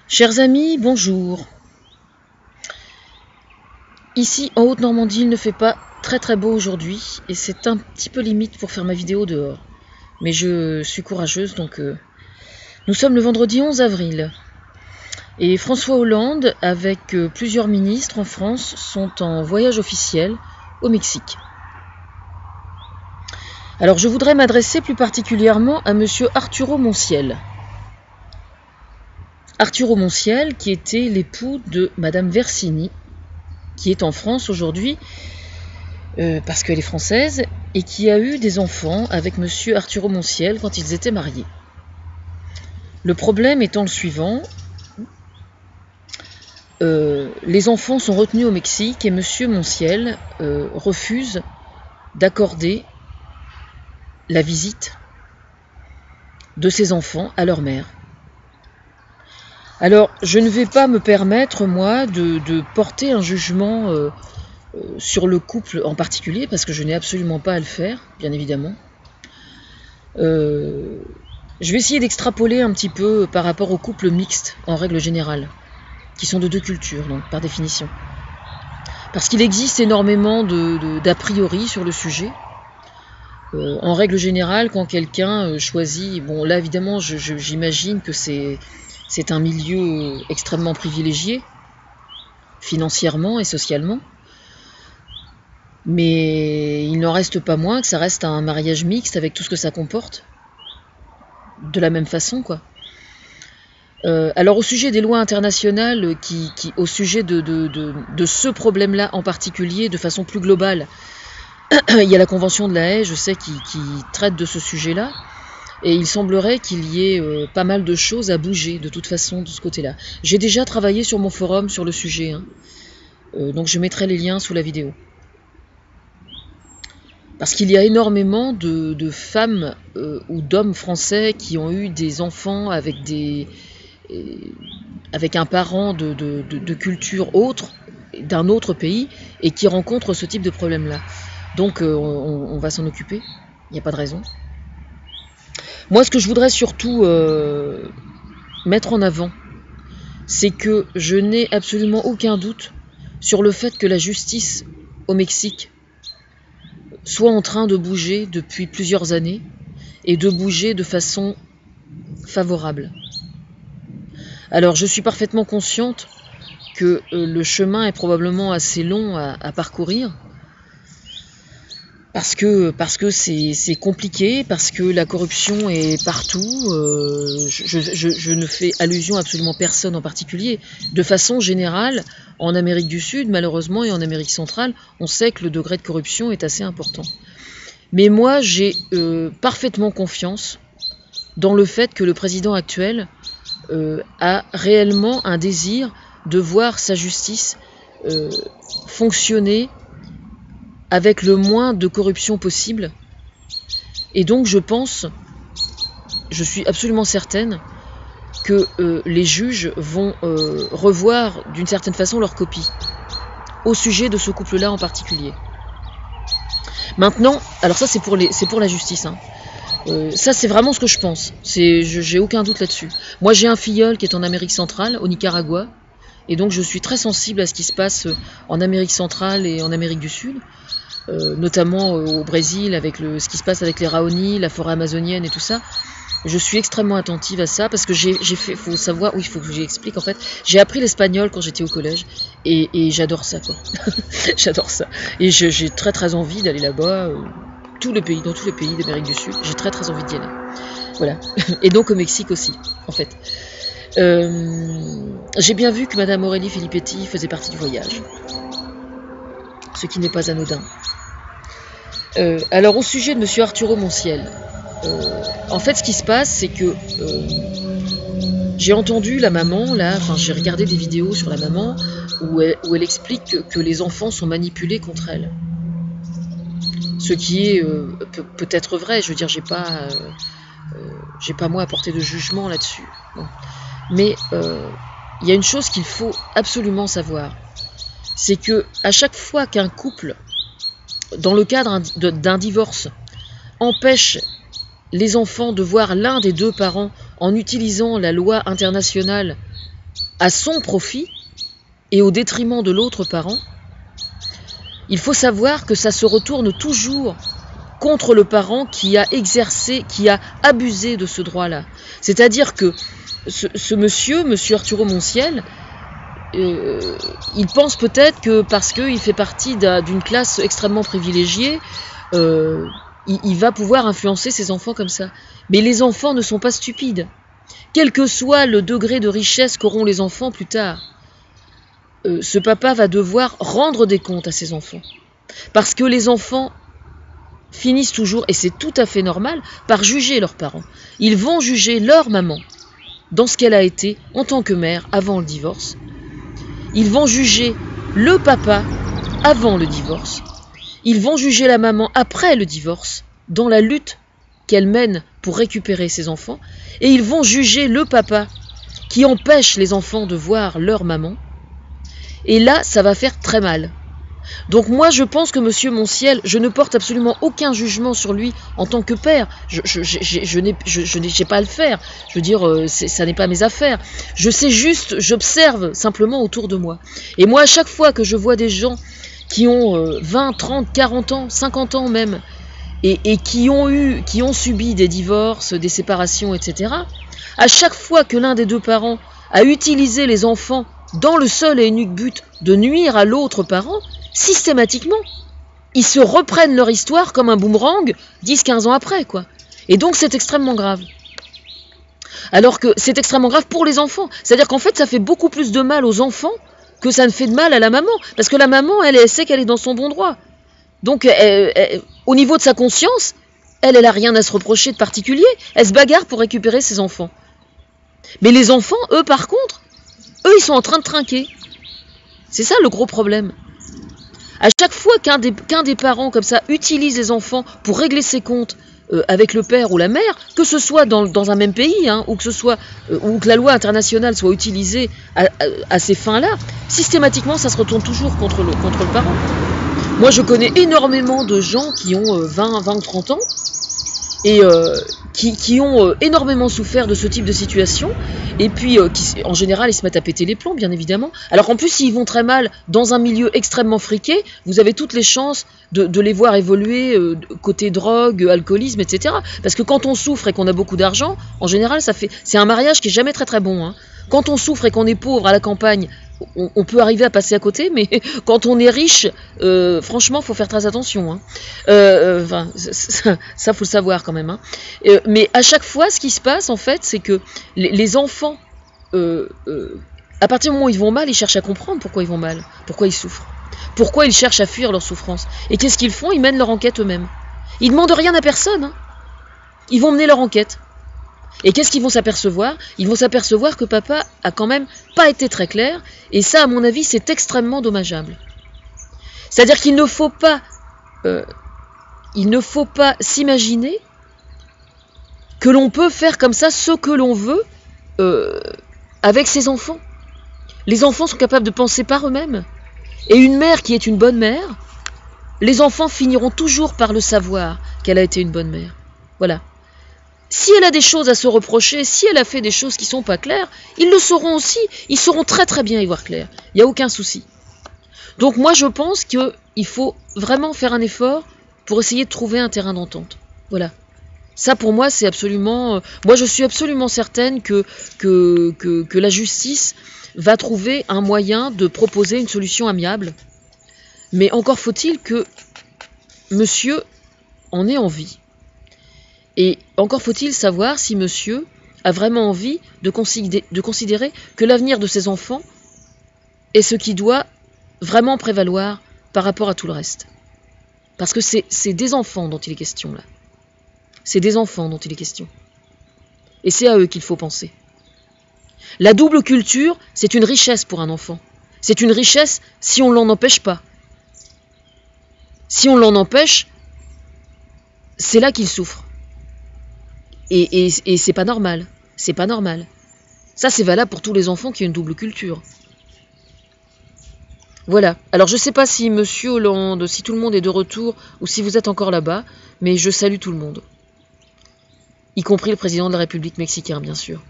Chers amis, bonjour. Ici, en Haute-Normandie, il ne fait pas très beau aujourd'hui et c'est un petit peu limite pour faire ma vidéo dehors. Mais je suis courageuse, donc nous sommes le vendredi 11 avril. Et François Hollande, avec plusieurs ministres en France, sont en voyage officiel au Mexique. Alors je voudrais m'adresser plus particulièrement à monsieur Arturo Monciel. Arturo Monciel, qui était l'époux de madame Versini, qui est en France aujourd'hui, parce qu'elle est française, et qui a eu des enfants avec monsieur Arturo Monciel quand ils étaient mariés. Le problème étant le suivant, les enfants sont retenus au Mexique et monsieur Monciel refuse d'accorder la visite de ses enfants à leur mère. Alors, je ne vais pas me permettre, moi, de porter un jugement sur le couple en particulier, parce que je n'ai absolument pas à le faire, bien évidemment. Je vais essayer d'extrapoler un petit peu par rapport aux couples mixtes, en règle générale, qui sont de deux cultures, donc, par définition. Parce qu'il existe énormément d'a priori sur le sujet. En règle générale, quand quelqu'un choisit... Bon, là, évidemment, j'imagine que c'est un milieu extrêmement privilégié, financièrement et socialement. Mais il n'en reste pas moins que ça reste un mariage mixte avec tout ce que ça comporte. De la même façon, quoi. Alors, au sujet des lois internationales, au sujet de ce problème-là en particulier, de façon plus globale, il y a la Convention de la Haye, je sais, qui traite de ce sujet-là. Et il semblerait qu'il y ait pas mal de choses à bouger, de toute façon, de ce côté-là. J'ai déjà travaillé sur mon forum sur le sujet, hein. Donc je mettrai les liens sous la vidéo. Parce qu'il y a énormément de femmes ou d'hommes français qui ont eu des enfants avec un parent de culture autre, d'un autre pays, et qui rencontrent ce type de problème-là. Donc on va s'en occuper, il n'y a pas de raison. Moi, ce que je voudrais surtout mettre en avant, c'est que je n'ai absolument aucun doute sur le fait que la justice au Mexique soit en train de bouger depuis plusieurs années et de bouger de façon favorable. Alors, je suis parfaitement consciente que le chemin est probablement assez long à parcourir, parce que c'est compliqué, parce que la corruption est partout. Je ne fais allusion à absolument personne en particulier. De façon générale, en Amérique du Sud, malheureusement, et en Amérique centrale, on sait que le degré de corruption est assez important. Mais moi, j'ai parfaitement confiance dans le fait que le président actuel a réellement un désir de voir sa justice fonctionner avec le moins de corruption possible. Et donc je suis absolument certaine que les juges vont revoir d'une certaine façon leur copie au sujet de ce couple-là en particulier. Maintenant, alors ça c'est pour la justice, hein. Ça c'est vraiment ce que je pense, j'ai aucun doute là-dessus. Moi j'ai un filleul qui est en Amérique centrale, au Nicaragua, et donc je suis très sensible à ce qui se passe en Amérique centrale et en Amérique du Sud. Notamment au Brésil, avec ce qui se passe avec les Raoni, la forêt amazonienne et tout ça. Je suis extrêmement attentive à ça parce que faut savoir, oui, il faut que j'explique en fait. J'ai appris l'espagnol quand j'étais au collège et j'adore ça, quoi. J'adore ça. Et j'ai très envie d'aller là-bas, dans tous les pays d'Amérique du Sud. J'ai très envie d'y aller. Voilà. Et donc au Mexique aussi, en fait. J'ai bien vu que madame Aurélie Filippetti faisait partie du voyage. Ce qui n'est pas anodin. Alors au sujet de monsieur Arturo Monciel, en fait ce qui se passe c'est que j'ai entendu la maman là, enfin j'ai regardé des vidéos sur la maman où elle explique que les enfants sont manipulés contre elle. Ce qui est peut-être vrai, je veux dire j'ai pas moi à porter de jugement là-dessus. Bon. Mais il y a une chose qu'il faut absolument savoir, c'est que à chaque fois qu'un couple, dans le cadre d'un divorce, empêche les enfants de voir l'un des deux parents en utilisant la loi internationale à son profit et au détriment de l'autre parent, il faut savoir que ça se retourne toujours contre le parent qui a exercé, qui a abusé de ce droit-là. C'est-à-dire que ce monsieur Arturo Monciel, il pense peut-être que parce qu'il fait partie d'une classe extrêmement privilégiée, il va pouvoir influencer ses enfants comme ça. Mais les enfants ne sont pas stupides. Quel que soit le degré de richesse qu'auront les enfants plus tard, ce papa va devoir rendre des comptes à ses enfants. Parce que les enfants finissent toujours, et c'est tout à fait normal, par juger leurs parents. Ils vont juger leur maman dans ce qu'elle a été en tant que mère avant le divorce. Ils vont juger le papa avant le divorce. Ils vont juger la maman après le divorce, dans la lutte qu'elle mène pour récupérer ses enfants. Et ils vont juger le papa qui empêche les enfants de voir leur maman. Et là, ça va faire très mal. Donc moi, je pense que Monsieur Monciel, je ne porte absolument aucun jugement sur lui en tant que père. Je n'ai pas à le faire. Je veux dire, ça n'est pas mes affaires. Je sais juste, j'observe simplement autour de moi. Et moi, à chaque fois que je vois des gens qui ont 20, 30, 40 ans, 50 ans même, et qui ont subi des divorces, des séparations, etc., à chaque fois que l'un des deux parents a utilisé les enfants dans le seul et unique but de nuire à l'autre parent, systématiquement, ils se reprennent leur histoire comme un boomerang 10-15 ans après, quoi. Et donc c'est extrêmement grave. Alors que c'est extrêmement grave pour les enfants. C'est-à-dire qu'en fait, ça fait beaucoup plus de mal aux enfants que ça ne fait de mal à la maman. Parce que la maman, elle sait qu'elle est dans son bon droit. Donc, au niveau de sa conscience, elle n'a rien à se reprocher de particulier. Elle se bagarre pour récupérer ses enfants. Mais les enfants, eux, par contre, eux, ils sont en train de trinquer. C'est ça le gros problème. À chaque fois qu'un des parents comme ça utilise les enfants pour régler ses comptes avec le père ou la mère, que ce soit dans un même pays, hein, ou que la loi internationale soit utilisée à ces fins-là, systématiquement ça se retourne toujours contre le parent. Moi je connais énormément de gens qui ont 20 ou 30 ans et qui ont énormément souffert de ce type de situation, et puis en général ils se mettent à péter les plombs, bien évidemment. Alors qu'en plus, s'ils vont très mal dans un milieu extrêmement friqué, vous avez toutes les chances de les voir évoluer côté drogue, alcoolisme, etc. Parce que quand on souffre et qu'on a beaucoup d'argent, en général, c'est un mariage qui est jamais très très bon, hein. Quand on souffre et qu'on est pauvre à la campagne, on peut arriver à passer à côté, mais quand on est riche, franchement, faut faire très attention, hein. Ça, faut le savoir quand même, hein. Mais à chaque fois, ce qui se passe, en fait, c'est que les enfants, à partir du moment où ils vont mal, ils cherchent à comprendre pourquoi ils vont mal, pourquoi ils souffrent, pourquoi ils cherchent à fuir leur souffrance. Et qu'est-ce qu'ils font? Ils mènent leur enquête eux-mêmes. Ils demandent rien à personne, hein. Ils vont mener leur enquête. Et qu'est-ce qu'ils vont s'apercevoir? Ils vont s'apercevoir que papa a quand même pas été très clair, et ça, à mon avis, c'est extrêmement dommageable. C'est-à-dire qu'il ne faut pas s'imaginer que l'on peut faire comme ça ce que l'on veut avec ses enfants. Les enfants sont capables de penser par eux-mêmes. Et une mère qui est une bonne mère, les enfants finiront toujours par le savoir qu'elle a été une bonne mère. Voilà. Si elle a des choses à se reprocher, si elle a fait des choses qui ne sont pas claires, ils le sauront aussi. Ils sauront très très bien y voir clair. Il n'y a aucun souci. Donc moi je pense qu'il faut vraiment faire un effort pour essayer de trouver un terrain d'entente. Voilà. Ça pour moi c'est absolument... moi je suis absolument certaine que la justice va trouver un moyen de proposer une solution amiable. Mais encore faut-il que monsieur en ait envie. Et encore faut-il savoir si monsieur a vraiment envie de considérer que l'avenir de ses enfants est ce qui doit vraiment prévaloir par rapport à tout le reste. Parce que c'est des enfants dont il est question là. C'est des enfants dont il est question. Et c'est à eux qu'il faut penser. La double culture, c'est une richesse pour un enfant. C'est une richesse si on ne l'en empêche pas. Si on l'en empêche, c'est là qu'il souffre. Et c'est pas normal. C'est pas normal. Ça, c'est valable pour tous les enfants qui ont une double culture. Voilà. Alors, je sais pas si Monsieur Hollande, si tout le monde est de retour, ou si vous êtes encore là-bas, mais je salue tout le monde. Y compris le président de la République mexicain, bien sûr.